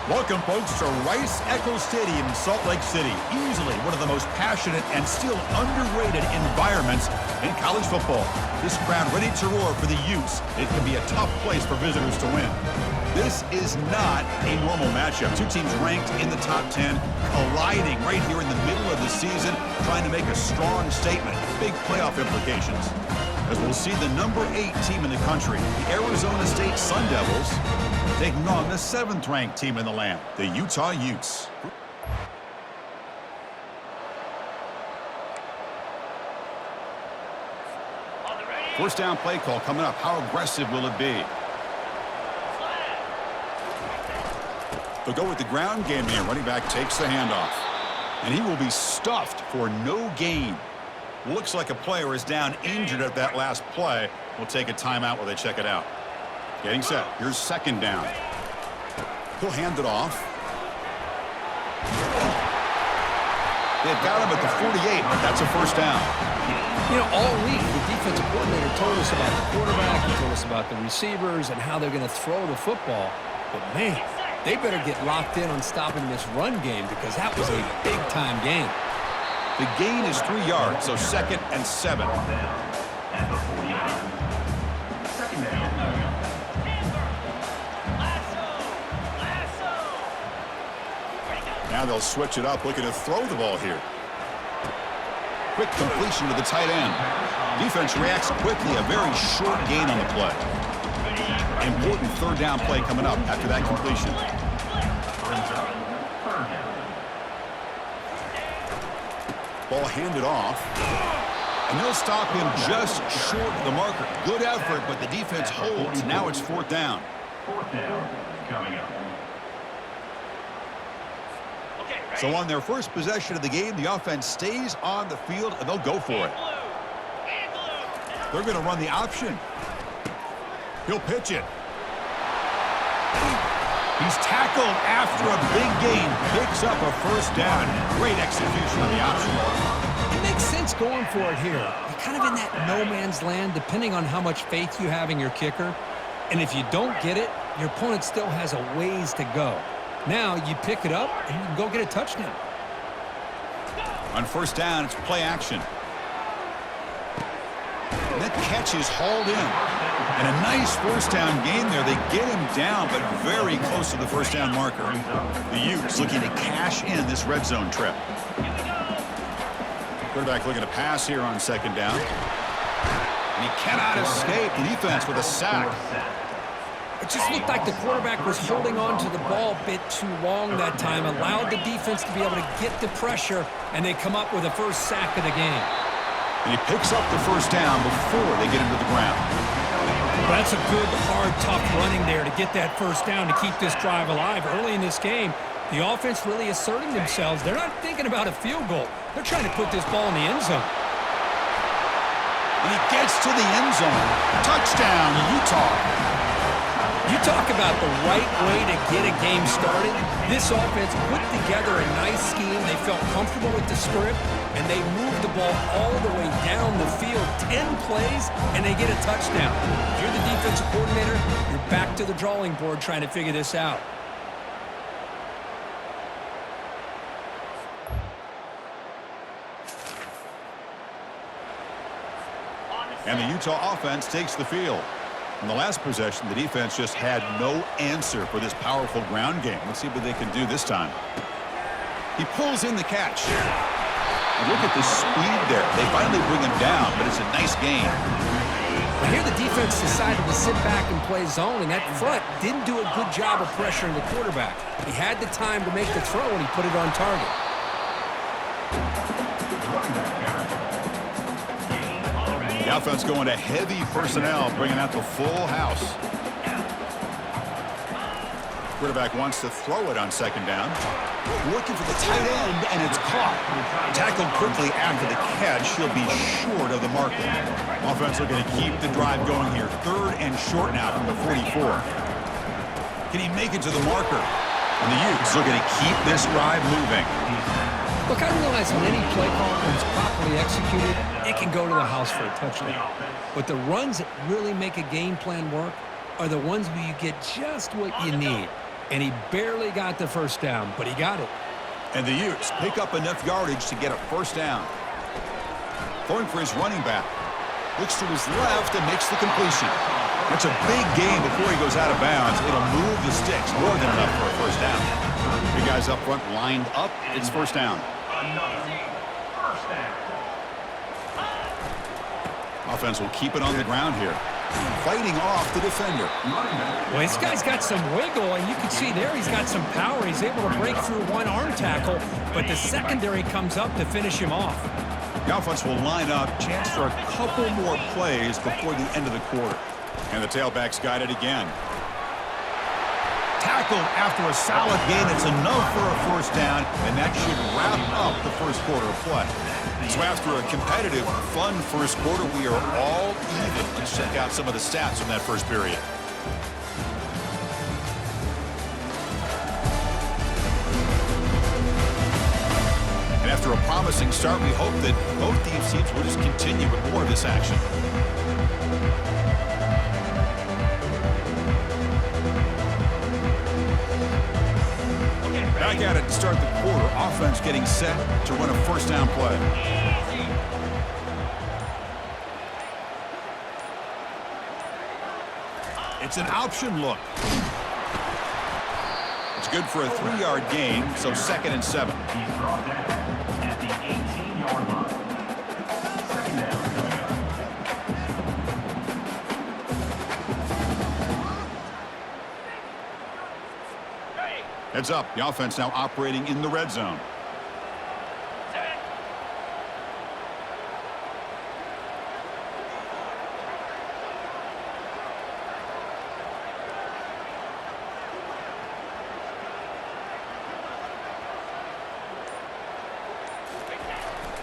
Welcome, folks, to Rice-Eccles Stadium in Salt Lake City. Easily one of the most passionate and still underrated environments in college football. This crowd ready to roar for the Utes. It can be a tough place for visitors to win. This is not a normal matchup. Two teams ranked in the top 10, colliding right here in the middle of the season, trying to make a strong statement. Big playoff implications. As we'll see the number 8 team in the country, the Arizona State Sun Devils, taking on the 7th-ranked team in the land, the Utah Utes. First down play call coming up. How aggressive will it be? They'll go with the ground game here. Running back takes the handoff. And he will be stuffed for no gain. Looks like a player is down injured at that last play. We'll take a timeout while they check it out. Getting set. Here's second down. He'll hand it off. They've got him at the 48, but that's a first down. You know, all week, the defensive coordinator told us about the quarterback, he told us about the receivers and how they're going to throw the football. But, man, they better get locked in on stopping this run game because that was a big-time game. The gain is 3 yards, so 2nd and 7. Now they'll switch it up, looking to throw the ball here. Quick completion to the tight end. Defense reacts quickly, a very short gain on the play. Important third down play coming up after that completion. Ball handed off. And they'll stop him just short of the marker. Good effort, but the defense holds. Now it's 4th down. 4th down coming up. So on their first possession of the game, the offense stays on the field, and they'll go for it. They're going to run the option. He'll pitch it. He's tackled after a big gain. Picks up a first down. Great execution on the option. It makes sense going for it here. You're kind of in that no man's land, depending on how much faith you have in your kicker. And if you don't get it, your opponent still has a ways to go. Now you pick it up and you can go get a touchdown. On first down, it's play action. And that catch is hauled in. And a nice first down gain there. They get him down, but very close to the first down marker. The Utes looking to cash in this red zone trip. Quarterback looking to pass here on second down. And he cannot escape. The defense with a sack. It just looked like the quarterback was holding on to the ball a bit too long that time, allowed the defense to be able to get the pressure, and they come up with a first sack of the game. And he picks up the first down before they get him to the ground. That's a good, hard, tough running there to get that first down to keep this drive alive. Early in this game, the offense really asserting themselves. They're not thinking about a field goal. They're trying to put this ball in the end zone. And he gets to the end zone. Touchdown, Utah. You talk about the right way to get a game started. This offense put together a nice scheme. They felt comfortable with the script, and they moved the ball all the way down the field. 10 plays, and they get a touchdown. If you're the defensive coordinator, you're back to the drawing board trying to figure this out. And the Utah offense takes the field. In the last possession, the defense just had no answer for this powerful ground game. Let's see what they can do this time. He pulls in the catch. And look at the speed there. They finally bring him down, but it's a nice gain. But here the defense decided to sit back and play zone, and that front didn't do a good job of pressuring the quarterback. He had the time to make the throw, and he put it on target. The offense going to heavy personnel, bringing out the full house. Quarterback wants to throw it on second down. Looking for the tight end, and it's caught. Tackled quickly after the catch. He'll be short of the marker. Offense looking to keep the drive going here. 3rd and short now from the 44. Can he make it to the marker? And the Utes looking to keep this drive moving. Look, I realize when any play call is properly executed, it can go to the house for a touchdown. But the runs that really make a game plan work are the ones where you get just what you need. And he barely got the first down, but he got it. And the Utes pick up enough yardage to get a first down. Throwing for his running back. Looks to his left and makes the completion. That's a big gain before he goes out of bounds. It'll move the sticks more than enough for a first down. The guys up front lined up. It's first down. Offense will keep it on the ground here. Fighting off the defender. Well, this guy's got some wiggle, and you can see there he's got some power. He's able to break through one arm tackle, but the secondary comes up to finish him off. The offense will line up. Chance for a couple more plays before the end of the quarter. And the tailback's got it again. Tackled after a solid gain. It's enough for a first down, and that should wrap up the first quarter of play. So after a competitive, fun first quarter, we are all even. Let's check out some of the stats from that first period. And after a promising start, we hope that both teams will just continue with more of this action. Back at it to start the quarter. Offense getting set to run a first down play. It's an option look. It's good for a 3-yard gain, so 2nd and 7. He's brought down at the 18-yard line. Second down coming up. Heads up. The offense now operating in the red zone.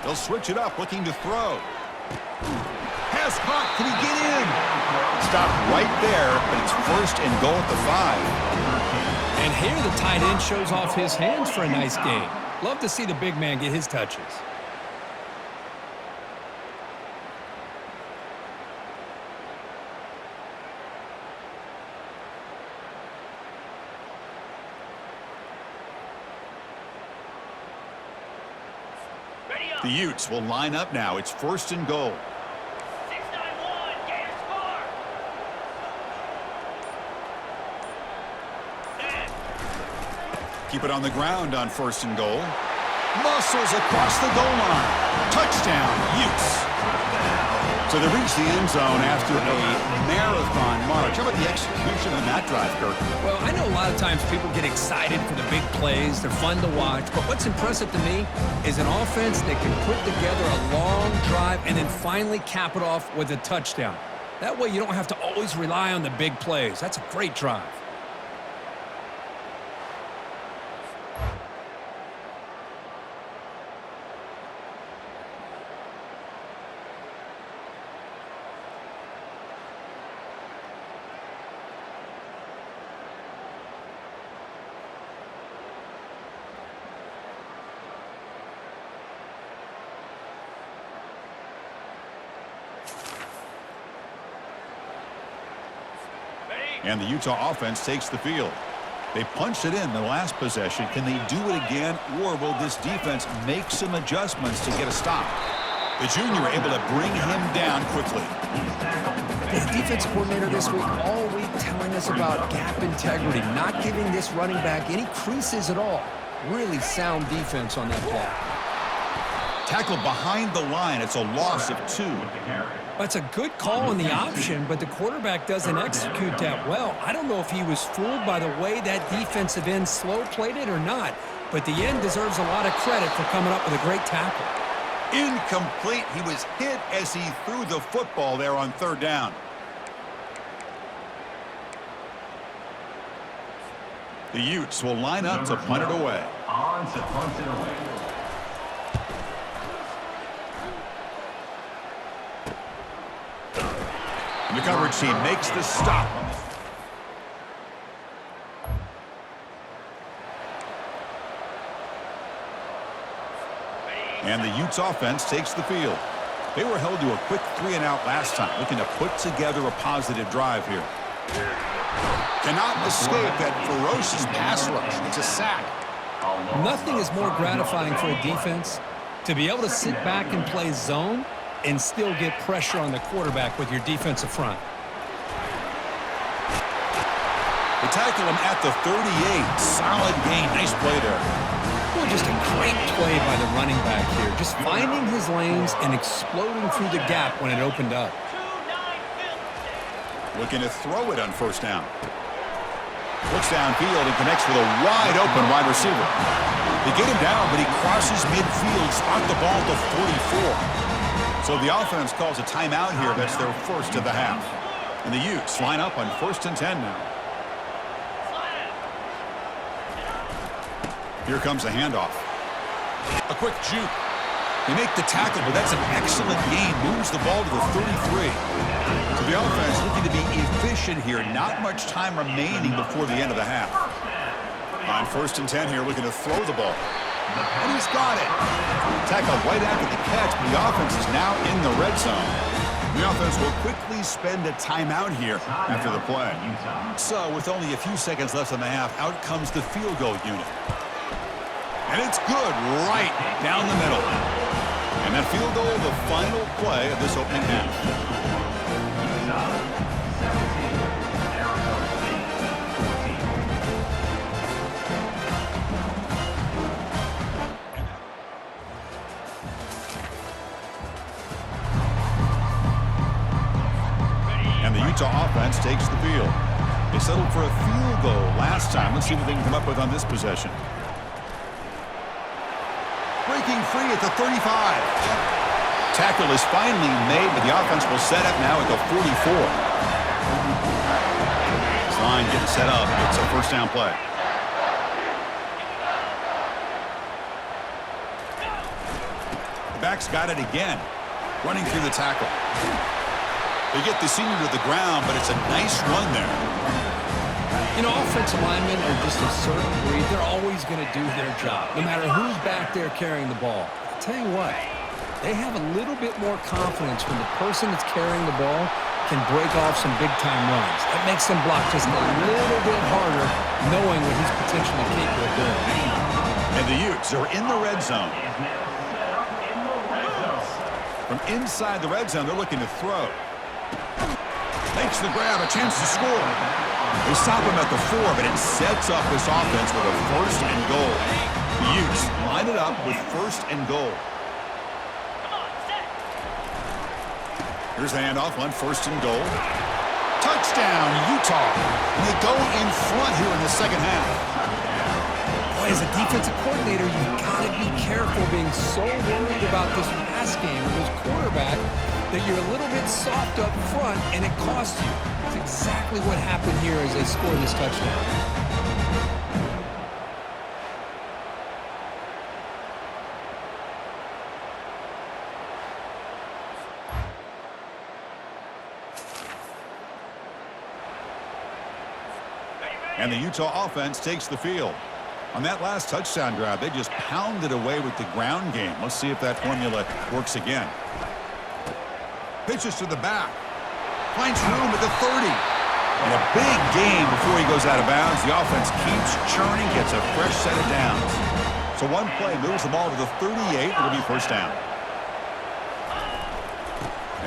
They'll switch it up, looking to throw. Pass caught. Can he get in? Stop right there, but it's 1st and goal at the 5. And here the tight end shows off his hands for a nice gain. Love to see the big man get his touches. The Utes will line up now. It's 1st and goal. 6-9-1, Gator score. Keep it on the ground on 1st and goal. Muscles across the goal line. Touchdown, Utes. So they reach the end zone after a marathon march. How about the execution on that drive, Kirk? Well, I know a lot of times people get excited for the big plays. They're fun to watch. But what's impressive to me is an offense that can put together a long drive and then finally cap it off with a touchdown. That way you don't have to always rely on the big plays. That's a great drive. And the Utah offense takes the field. They punched it in the last possession. Can they do it again, or will this defense make some adjustments to get a stop? The junior able to bring him down quickly. The defense coordinator this week all week telling us about gap integrity, not giving this running back any creases at all. Really sound defense on that play. Tackled behind the line. It's a loss of 2. That's a good call on the option, but the quarterback doesn't execute that well. I don't know if he was fooled by the way that defensive end slow played it or not, but the end deserves a lot of credit for coming up with a great tackle. Incomplete. He was hit as he threw the football there on 3rd down. The Utes will line up to punt it away. On to punt it away. The coverage team makes the stop. And the Utes offense takes the field. They were held to a quick 3-and-out last time, looking to put together a positive drive here. Cannot escape that ferocious pass rush. It's a sack. Nothing is more gratifying for a defense to be able to sit back and play zone and still get pressure on the quarterback with your defensive front. They tackle him at the 38. Solid gain. Nice play there. Well, just a great play by the running back here. Just finding his lanes and exploding through the gap when it opened up. 2-9 Looking to throw it on first down. Looks downfield and connects with a wide-open wide receiver. They get him down, but he crosses midfield, spot the ball to 44. So the offense calls a timeout here. That's their first of the half. And the Utes line up on 1st and 10 now. Here comes the handoff. A quick juke. They make the tackle, but that's an excellent gain. Moves the ball to the 33. So the offense looking to be efficient here. Not much time remaining before the end of the half. On 1st and 10 here, looking to throw the ball. And he's got it. Tackle right after the catch, but the offense is now in the red zone. The offense will quickly spend a timeout here after the play. So with only a few seconds left in the half, out comes the field goal unit. And it's good right down the middle. And that field goal, the final play of this opening half. And the Utah offense takes the field. They settled for a field goal last time. Let's see what they can come up with on this possession. Breaking free at the 35. Tackle is finally made, but the offense will set up now at the 44. This line getting set up. It's a first down play. The back's got it again. Running through the tackle. They get the senior to the ground, but it's a nice run there. You know, offensive linemen are just a certain breed. They're always going to do their job, no matter who's back there carrying the ball. I'll tell you what, they have a little bit more confidence when the person that's carrying the ball can break off some big-time runs. That makes them block just a little bit harder, knowing what he's potentially capable of doing. And the Utes are in the red zone. From inside the red zone, they're looking to throw. Makes the grab, a chance to score. They stop him at the 4, but it sets up this offense with a 1st and goal. The Utes line it up with 1st and goal. Here's the handoff on 1st and goal. Touchdown, Utah. And they go in front here in the second half. Boy, as a defensive coordinator, you've got to be careful being so worried about this pass game with this quarterback that you're a little bit soft up front and it costs you. It's exactly what happened here as they scored this touchdown. And the Utah offense takes the field. On that last touchdown drive, they just pounded away with the ground game. Let's see if that formula works again. Pitches to the back. Finds room at the 30. And a big gain before he goes out of bounds. The offense keeps churning, gets a fresh set of downs. So one play moves the ball to the 38. It'll be first down.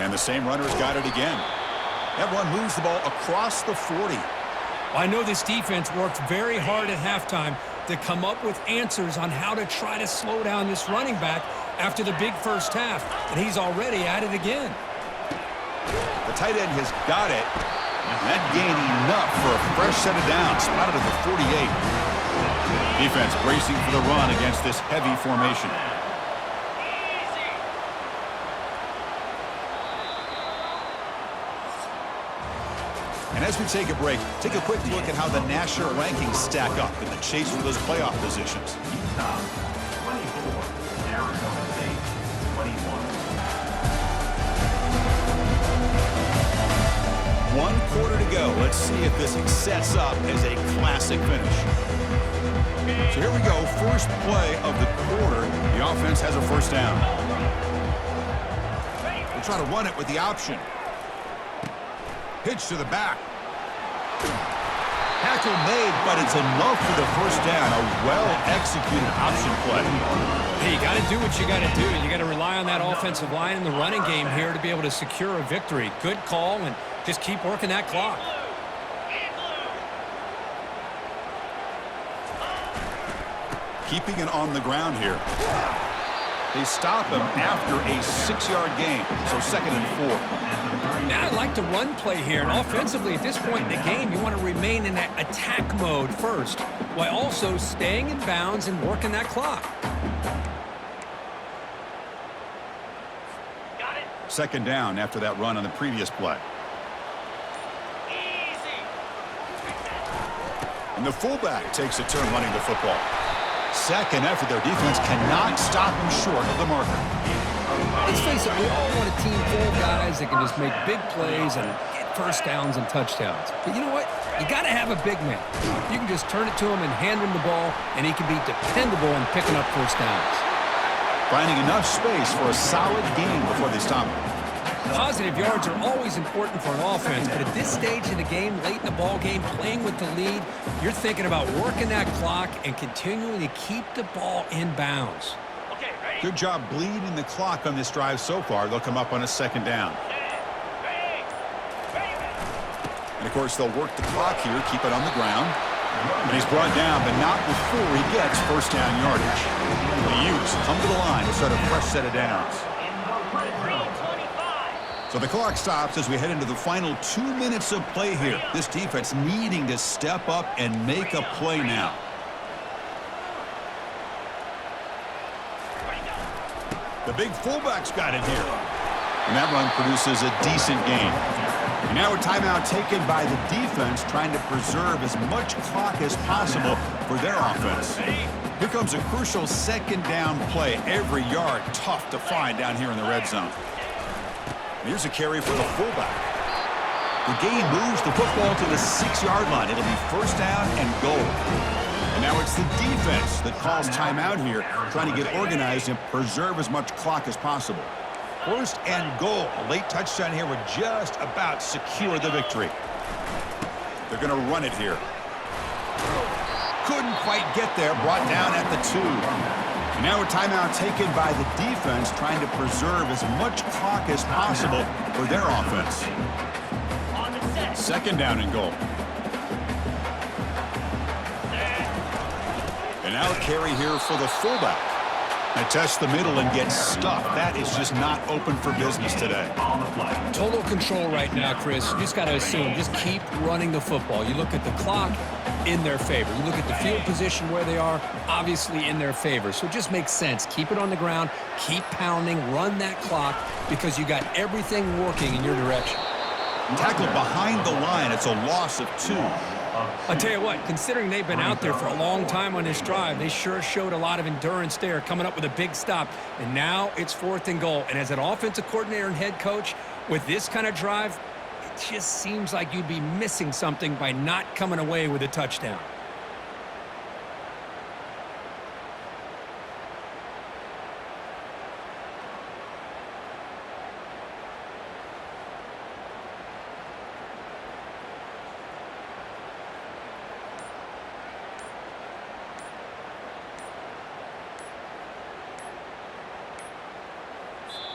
And the same runner's got it again. That one moves the ball across the 40. I know this defense worked very hard at halftime to come up with answers on how to try to slow down this running back after the big first half. And he's already at it again. The tight end has got it. And that gain enough for a fresh set of downs. Spotted at the 48. Defense bracing for the run against this heavy formation. And as we take a break, take a quick look at how the national rankings stack up in the chase for those playoff positions. Utah, 24. Arizona State, 21. 1 quarter to go. Let's see if this sets up as a classic finish. So here we go. First play of the quarter. The offense has a first down. They try to run it with the option. Pitch to the back. Tackle made, but it's enough for the first down. A well-executed option play. Hey, you got to do what you got to do. You got to rely on that offensive line in the running game here to be able to secure a victory. Good call, and just keep working that clock. Keeping it on the ground here. They stop him after a 6-yard gain, so 2nd and 4. Now I like the run play here, and offensively at this point in the game, you want to remain in that attack mode first, while also staying in bounds and working that clock. Got it. 2nd down after that run on the previous play. Easy. And the fullback takes a turn running the football. Second effort, their defense cannot stop him short of the marker. Let's face it, we all want a team full of guys that can just make big plays and get first downs and touchdowns. But you know what? You got to have a big man. You can just turn it to him and hand him the ball, and he can be dependable in picking up first downs. Finding enough space for a solid gain before they stop him. Positive yards are always important for an offense, but at this stage in the game, late in the ball game, playing with the lead, you're thinking about working that clock and continuing to keep the ball in bounds. Okay, ready? Good job bleeding the clock on this drive so far. They'll come up on a 2nd down. Ready. Ready. And, of course, they'll work the clock here, keep it on the ground. And he's brought down, but not before he gets first down yardage. The Utes come to the line to start a fresh set of downs. So the clock stops as we head into the final 2 minutes of play here. This defense needing to step up and make a play now. The big fullback's got it here. And that run produces a decent gain. And now a timeout taken by the defense, trying to preserve as much clock as possible for their offense. Here comes a crucial 2nd down play. Every yard tough to find down here in the red zone. Here's a carry for the fullback. The game moves the football to the 6-yard line. It'll be first down and goal. And now it's the defense that calls timeout here, trying to get organized and preserve as much clock as possible. First and goal. A late touchdown here would just about secure the victory. They're going to run it here. Couldn't quite get there. Brought down at the 2. And now a timeout taken by the defense, trying to preserve as much clock as possible for their offense. On the set. 2nd down and goal. And now a carry here for the fullback. They test the middle and get stuffed. That is just not open for business today. Total control right now, Chris. You just got to assume, just keep running the football. You look at the clock, in their favor. You look at the field position where they are, obviously in their favor. So it just makes sense. Keep it on the ground, keep pounding, run that clock, because you got everything working in your direction. Tackle behind the line. It's a loss of 2. I'll tell you what, considering they've been out there for a long time on this drive, they sure showed a lot of endurance there, coming up with a big stop. And now it's 4th and goal. And as an offensive coordinator and head coach, with this kind of drive, it just seems like you'd be missing something by not coming away with a touchdown.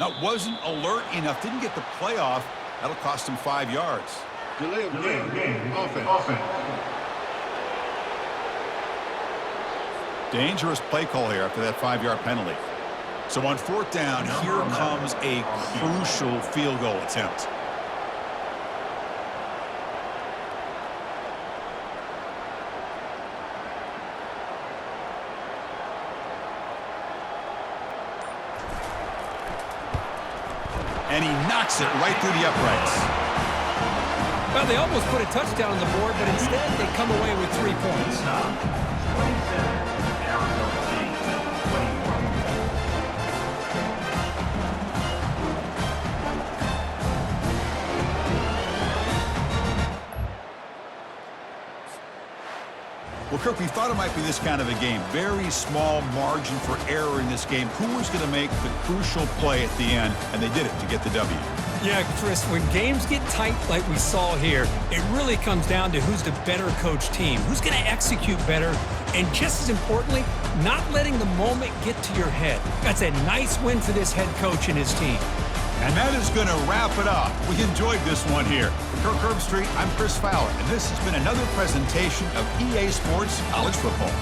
Now, wasn't alert enough, didn't get the play off. That'll cost him 5 yards. Delay of game. Offense. Dangerous play call here after that 5-yard penalty. So on 4th down, here comes a crucial field goal attempt. And he knocks it right through the uprights. Well, they almost put a touchdown on the board, but instead they come away with 3 points. 27, Arizona State, 24. Well, Kurt, Kirk, we thought it might be this kind of a game. Very small margin for error in this game. Who was going to make the crucial play at the end? And they did it to get the W. Yeah, Chris, when games get tight like we saw here, it really comes down to who's the better coach team, who's going to execute better, and just as importantly, not letting the moment get to your head. That's a nice win for this head coach and his team. And that is going to wrap it up. We enjoyed this one here. For Kirk Herbstreit, I'm Chris Fowler, and this has been another presentation of EA Sports College Football.